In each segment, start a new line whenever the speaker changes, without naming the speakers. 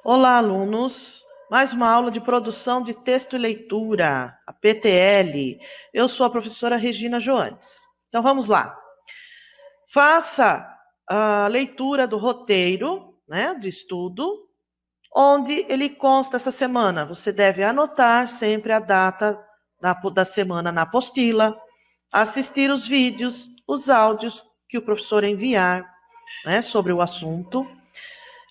Olá, alunos! Mais uma aula de produção de texto e leitura, a PTL. Eu sou a professora Regina Joantes. Então, vamos lá. Faça a leitura do roteiro, do estudo, onde ele consta essa semana. Você deve anotar sempre a data da semana na apostila, assistir os vídeos, os áudios que o professor enviar, sobre o assunto,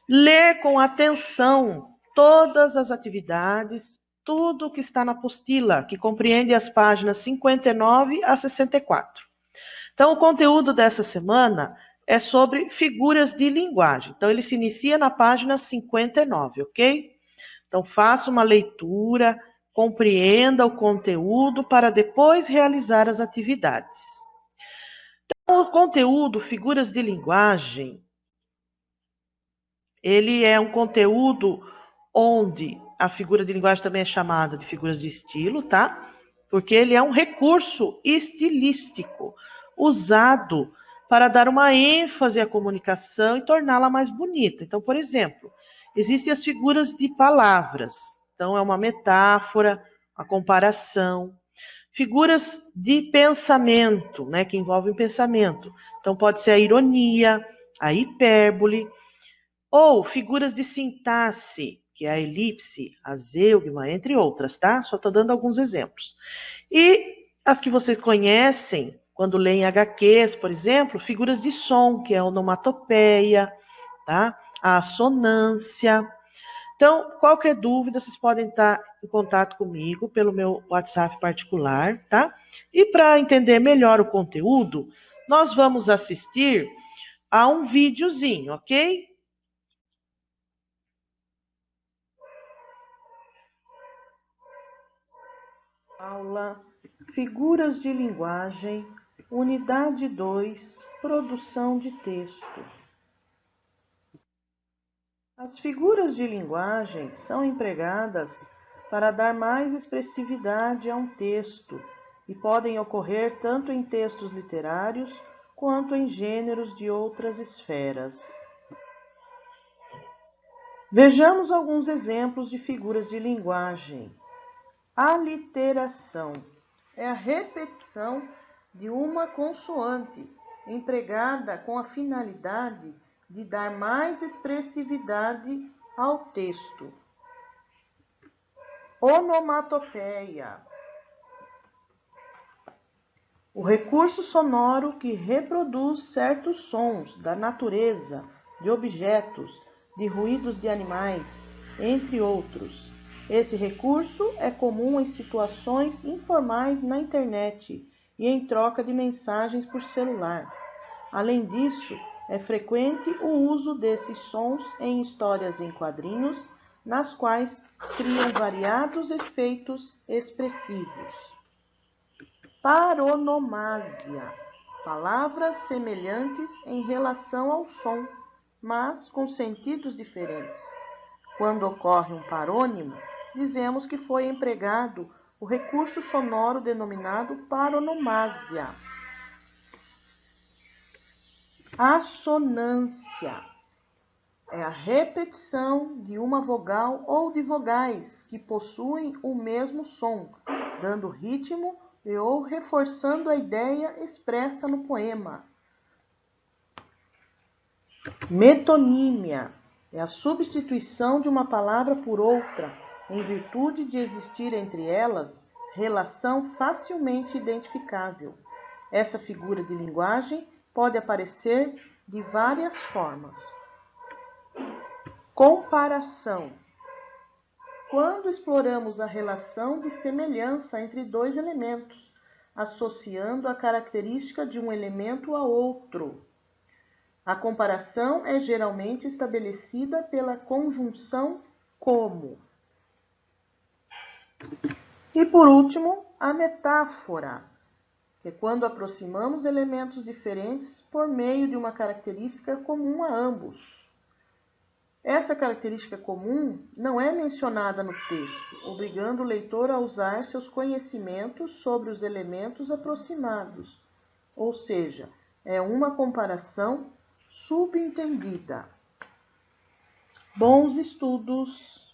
ler com atenção todas as atividades, tudo o que está na apostila, que compreende as páginas 59 a 64. Então, o conteúdo dessa semana é sobre figuras de linguagem. Então, ele se inicia na página 59, ok? Então, faça uma leitura, compreenda o conteúdo para depois realizar as atividades. Então, o conteúdo, figuras de linguagem, ele é um conteúdo onde a figura de linguagem também é chamada de figuras de estilo, tá? Porque ele é um recurso estilístico usado para dar uma ênfase à comunicação e torná-la mais bonita. Então, por exemplo, existem as figuras de palavras. Então, é uma metáfora, a comparação. Figuras de pensamento, que envolvem pensamento. Então, pode ser a ironia, a hipérbole, ou figuras de sintaxe, que é a elipse, a zeugma, entre outras, tá? Só estou dando alguns exemplos. E as que vocês conhecem, quando leem HQs, por exemplo, figuras de som, que é a onomatopeia, tá? A assonância. Então, qualquer dúvida, vocês podem estar em contato comigo pelo meu WhatsApp particular, tá? E para entender melhor o conteúdo, nós vamos assistir a um videozinho, ok? Aula Figuras de Linguagem, Unidade 2, Produção de Texto. As figuras de linguagem são empregadas para dar mais expressividade a um texto e podem ocorrer tanto em textos literários quanto em gêneros de outras esferas. Vejamos alguns exemplos de figuras de linguagem. Aliteração é a repetição de uma consoante, empregada com a finalidade de dar mais expressividade ao texto. Onomatopeia. O recurso sonoro que reproduz certos sons da natureza, de objetos, de ruídos de animais, entre outros. Esse recurso é comum em situações informais na internet e em troca de mensagens por celular. Além disso, é frequente o uso desses sons em histórias em quadrinhos, nas quais criam variados efeitos expressivos. Paronomásia. Palavras semelhantes em relação ao som, mas com sentidos diferentes. Quando ocorre um parônimo, dizemos que foi empregado o recurso sonoro denominado paronomásia. Assonância é a repetição de uma vogal ou de vogais que possuem o mesmo som, dando ritmo ou reforçando a ideia expressa no poema. Metonímia é a substituição de uma palavra por outra, em virtude de existir entre elas relação facilmente identificável. Essa figura de linguagem pode aparecer de várias formas. Comparação. Quando exploramos a relação de semelhança entre dois elementos, associando a característica de um elemento a outro. A comparação é geralmente estabelecida pela conjunção como. E por último, a metáfora, que é quando aproximamos elementos diferentes por meio de uma característica comum a ambos. Essa característica comum não é mencionada no texto, obrigando o leitor a usar seus conhecimentos sobre os elementos aproximados, ou seja, é uma comparação subentendida. Bons estudos!